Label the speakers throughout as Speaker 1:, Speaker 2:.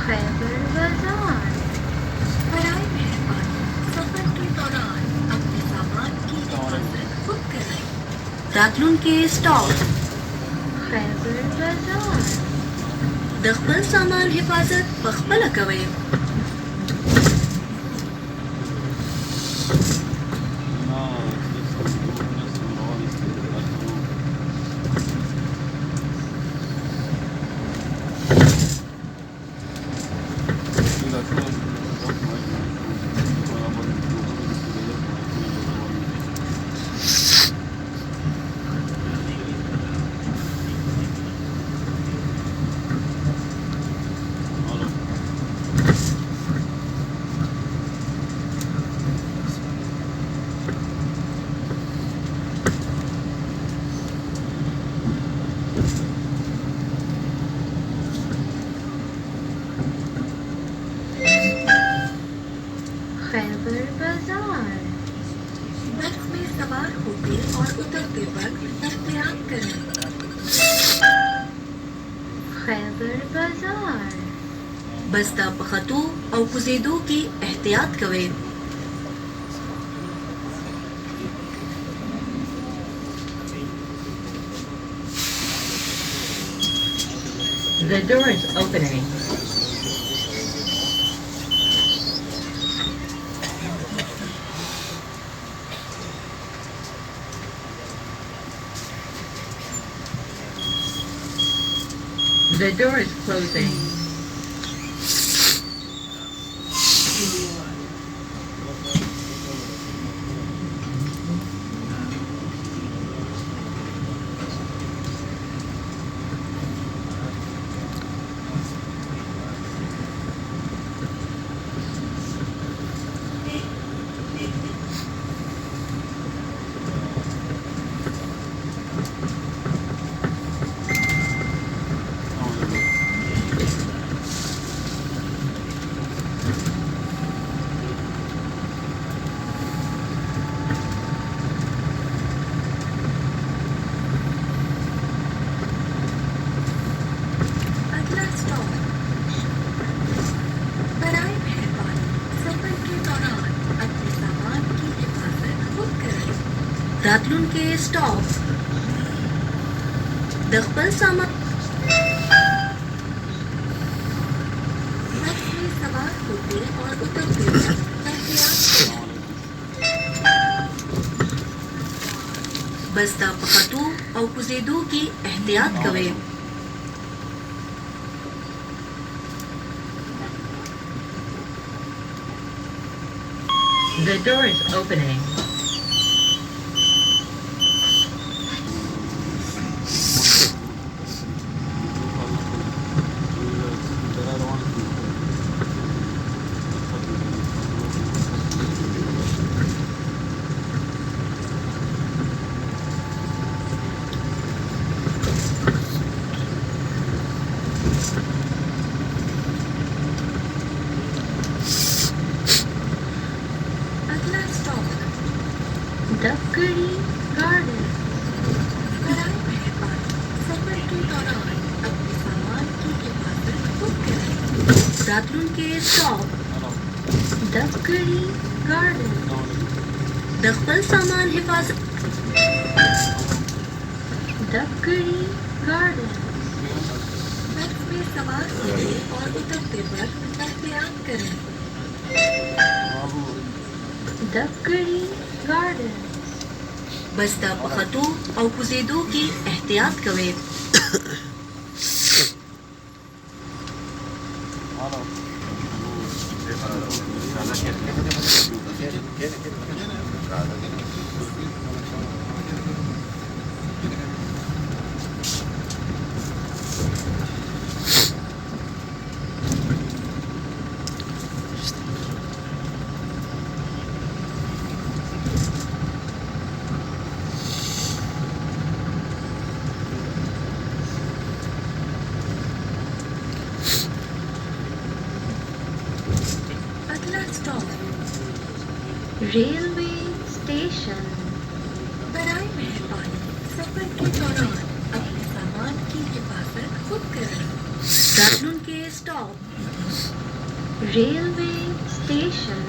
Speaker 1: खैबर बाजार।
Speaker 2: बराए मेहरबानी सफर के दौरान अपने सामान की हिफाजत खुद करें। रातलुन के स्टॉप
Speaker 1: खैबर बाजार।
Speaker 2: د خپل सामान حفاظت پخپله کوئ.
Speaker 1: खैबर बाजार।
Speaker 2: बस में सवार होते और उतरते वक्त एहतियात करें.
Speaker 1: खैबर बाजार।
Speaker 2: बस ته په خطو او کوزیدو کې احتیاط کوئ.
Speaker 3: The door is opening. The door is closing.
Speaker 2: अगला स्टॉप बराए मेहरबानी सफर के दौरान अपने सामान की हिफाजत खुद करें. रातलुन के स्टॉप د خپل सामान बस में सवार होते और उतरते वक्त एहतियात करें. बस ته په خطو او کوزیدو کې احتیاط کوئ.
Speaker 3: The door is opening.
Speaker 2: अगला स्टॉप
Speaker 1: डकरी गार्डन।
Speaker 2: बराए मेहरबानी सफर के दौरान अपने सामान की हिफाजत खुद करें. रातलुन के स्टॉप
Speaker 1: डकरी गार्डन।
Speaker 2: د خپل सामान हिफाजत
Speaker 1: डकरी गार्डन।
Speaker 2: बस में सवार होते और उतरते वक्त एहतियात करें.
Speaker 1: डकरी गार्डन।
Speaker 2: बस ته په خطو او کوزیدو کې احتیاط کوئ. अगला स्टॉप
Speaker 1: रेलवे स्टेशन।
Speaker 2: बराए मेहरबानी सफर के दौरान अपने सामान की हिफाजत खुद करें. रातलुन के स्टॉप
Speaker 1: railway station,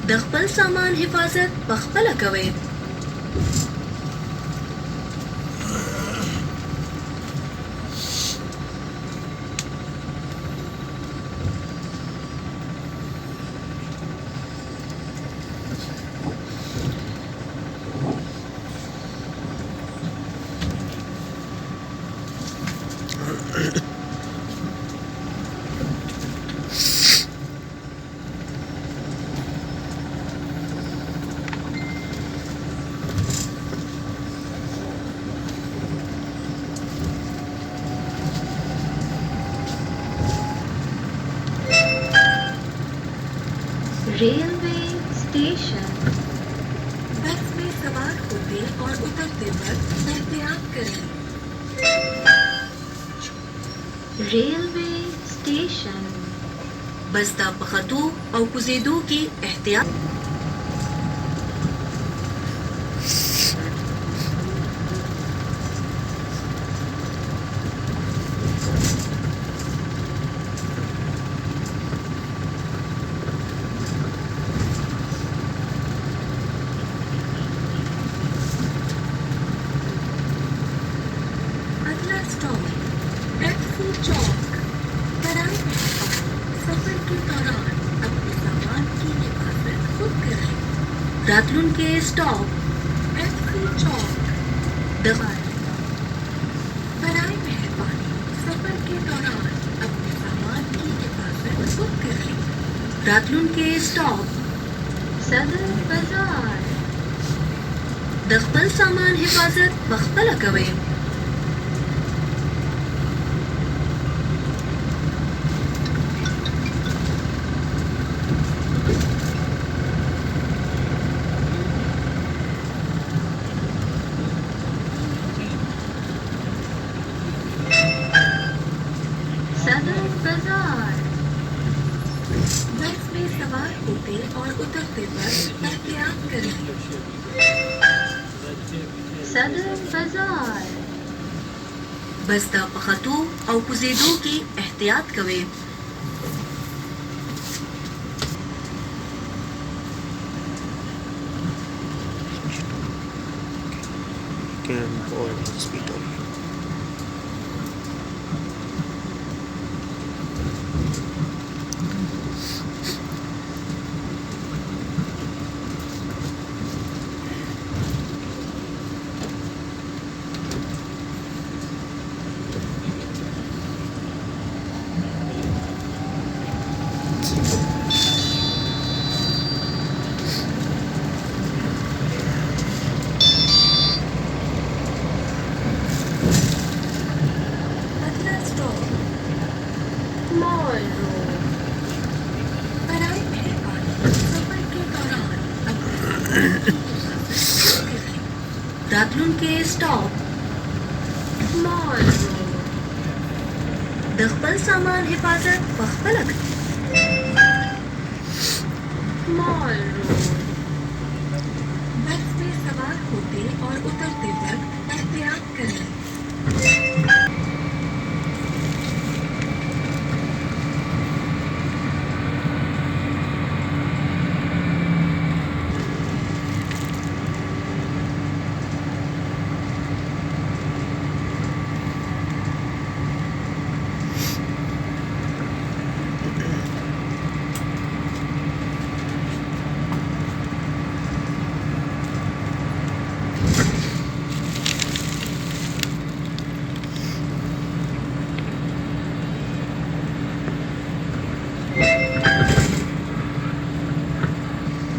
Speaker 2: दखपल सामान हिफाजत बखपल कवे
Speaker 1: railway station,
Speaker 2: बस में सवार होते और उतरते वक्त एहतियात करें
Speaker 1: railway station,
Speaker 2: बस्ता पखतू और कुजेदू की एहतियात अगला स्टॉप एफसी चौक कराई सफर के दौरान अपने सामान की हिफाजत खुद करें रातलुन के स्टॉप एफसी चौक दवार कराई मेहरबानी सफर के दौरान अपने सामान की हिफाजत खुद करें रातलुन के स्टॉप
Speaker 1: Sadar Bazaar,
Speaker 2: दखपल सामान हिफाजत बखपल कवे
Speaker 1: Sadar Bazaar,
Speaker 2: बस में सवार होते और उतरते वक्त एहतियात करें
Speaker 1: Sadar Bazaar,
Speaker 2: बस्ता पखतू और कुजेदू की एहतियात कवे
Speaker 4: Camboy Hospital.
Speaker 2: अगला स्टॉप
Speaker 1: Mall Road,
Speaker 2: कराई मेहरबानी सफर के दौरान अपने सामान की हिफाजत खुद करें रातलुन के स्टॉप
Speaker 1: Mall Road,
Speaker 2: दखपल सामान हिफाजत बखपलक
Speaker 1: Mall Road,
Speaker 2: बस में सवार होते और उतरते वक्त एहतियात करें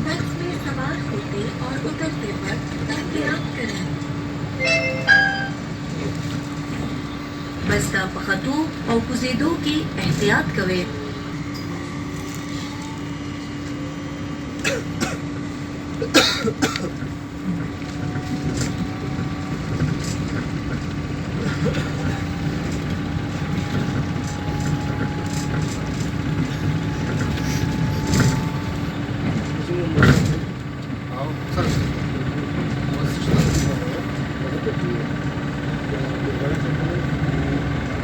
Speaker 2: बस में सवार होते और उतरते वक्त एहतियात करें बस्ता पखतू और कुजेदू की एहतियात कवे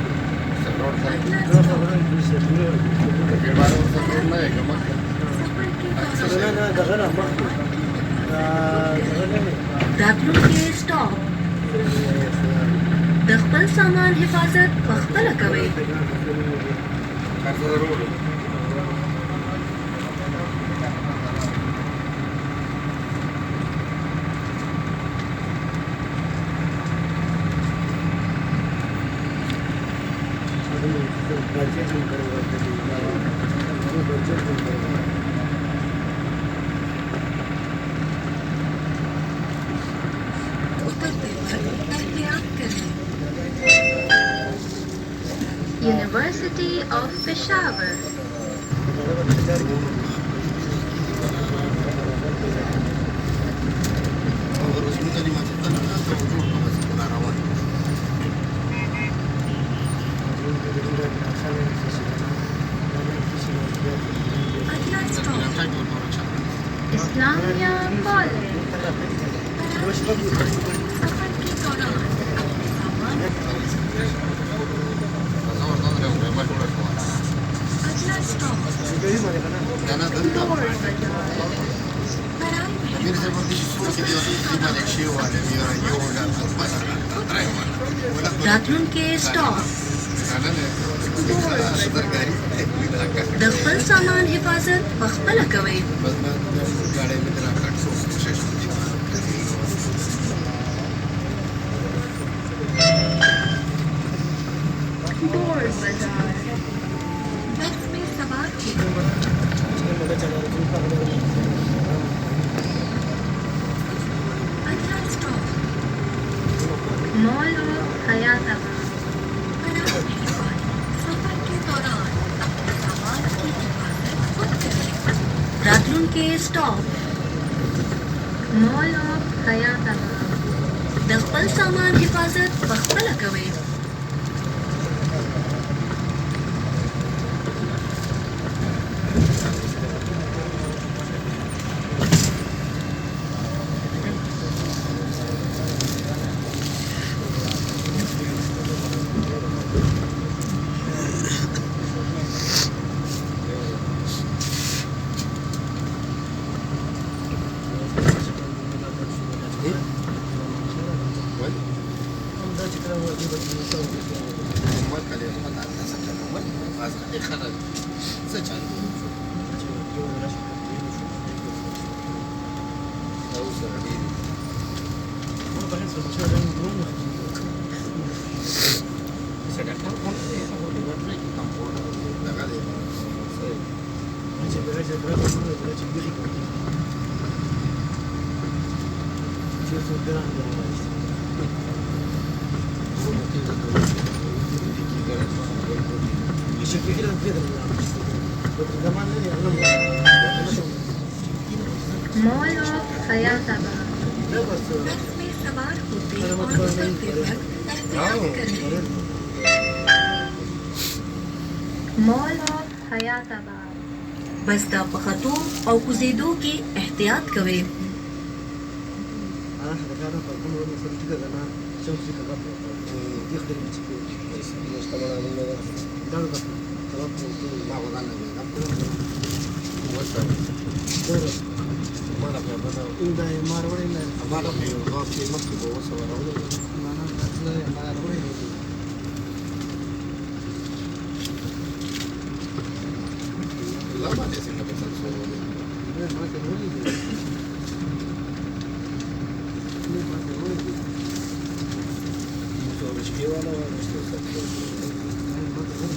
Speaker 2: अगला सफर के दौरान
Speaker 5: Sana dagana makto. Dagana ne.
Speaker 2: راتلونکي स्टॉप د خپل سامان حفاظت پخپله کوئ.
Speaker 5: Budget हम करेंगे. Budget हम करेंगे.
Speaker 2: उतरते वक्त एहतियात करें.
Speaker 1: University of Peshawar.
Speaker 2: अगला स्टॉप
Speaker 1: Islamia College.
Speaker 2: सफर के दौरान अपने सामान. अगला स्टॉप
Speaker 1: Door Bazaar.
Speaker 2: راتلونکي स्टॉप د خپل سامان حفاظت پخپله کوئ.
Speaker 1: Door Bazaar.
Speaker 2: बस में सवार हो. अगला स्टॉप
Speaker 1: Mall of Hayatabad.
Speaker 2: सफर के दौरान अपने सामान की हिफाजत खुद करें. रतलुनके stop
Speaker 1: Mall of Hayatabad.
Speaker 2: د خپل سامان حفاظت پخپله کوئ.
Speaker 1: Mall of Hayatabad.
Speaker 2: बस में सवार होते और उतरते वक्त एहतियात करें.
Speaker 1: Mall of Hayatabad.
Speaker 2: बस د پختو او کوزیدو کې احتیاط کوئ.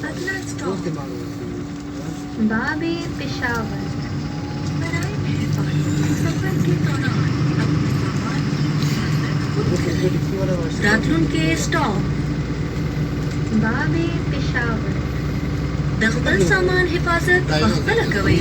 Speaker 2: अगला स्टॉप
Speaker 1: Babi Peshawar.
Speaker 2: बराए मेहरबानी सफर के दौरान अपने सामान की हिफाजत खुद करें. रतलुनके स्टॉप
Speaker 1: Babi Peshawar.
Speaker 2: د خپل سامان حفاظت پخپله کوئ.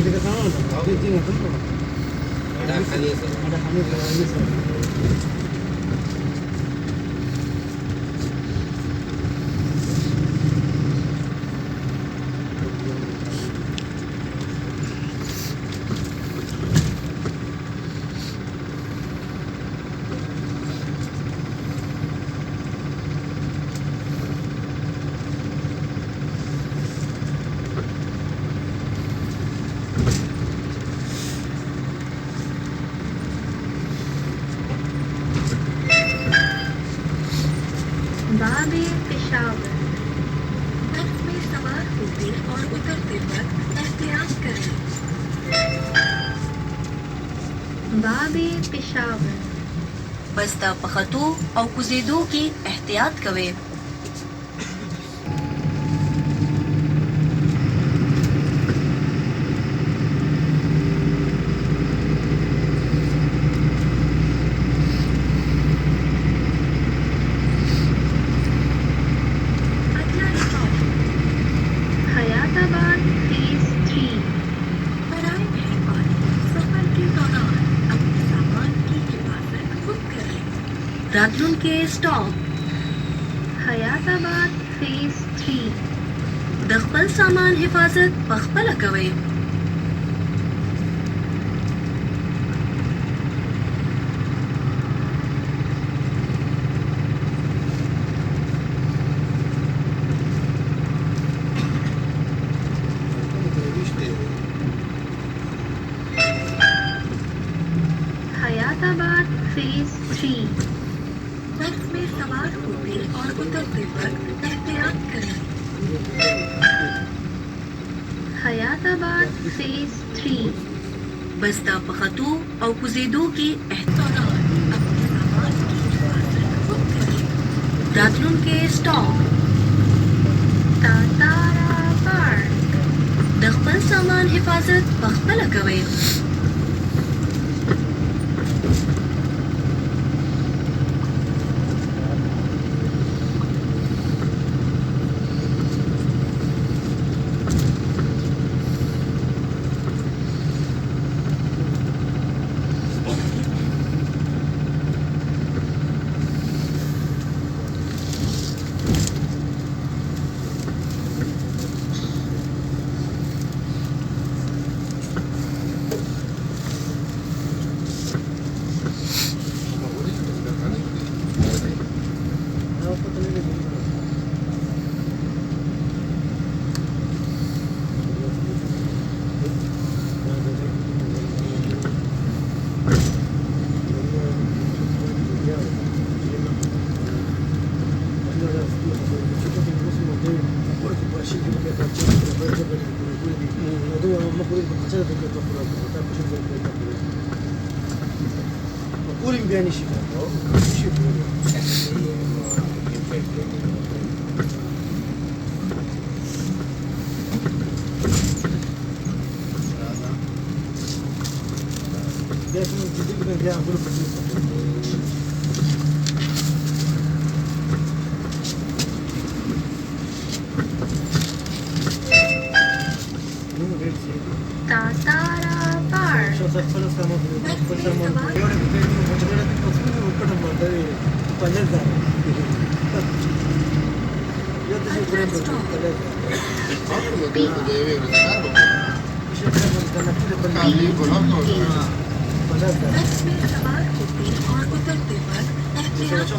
Speaker 1: باب پېښور
Speaker 2: بس د پختو او کوزیدو کې احتیاط کوئ. अगला स्टॉप
Speaker 1: حیات آباد फेज 3
Speaker 2: बराए मेहरबानी सफर के दौरान अपने सामान की हिफाजत खुद करें. रातलुनके स्टॉप
Speaker 1: حیات آباد फेज 3
Speaker 2: د خپل سامان حفاظت پخپله کوئ.
Speaker 1: حیات آباد फेज 3
Speaker 2: बस में सवार होते और उतरते वक्त एहतियात करें.
Speaker 1: حیات آباد फेज 3
Speaker 2: बस د پختو او کوزیدو کې دوران अपने सामान की हिफाजत खुद करें. راتلونکي سټاپ
Speaker 1: تاتارا پارک
Speaker 2: د خپل سامان حفاظت پخپله کوئ.
Speaker 5: Kurim beni şifre. Ya şunu ciddi bir ya bunu
Speaker 1: تاتارا پارک
Speaker 2: बस में सवार होते और उतरते वक्त एहतियात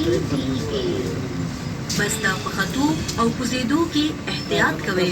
Speaker 1: PTA
Speaker 2: बस د پختو او کوزیدو کې احتیاط کوئ.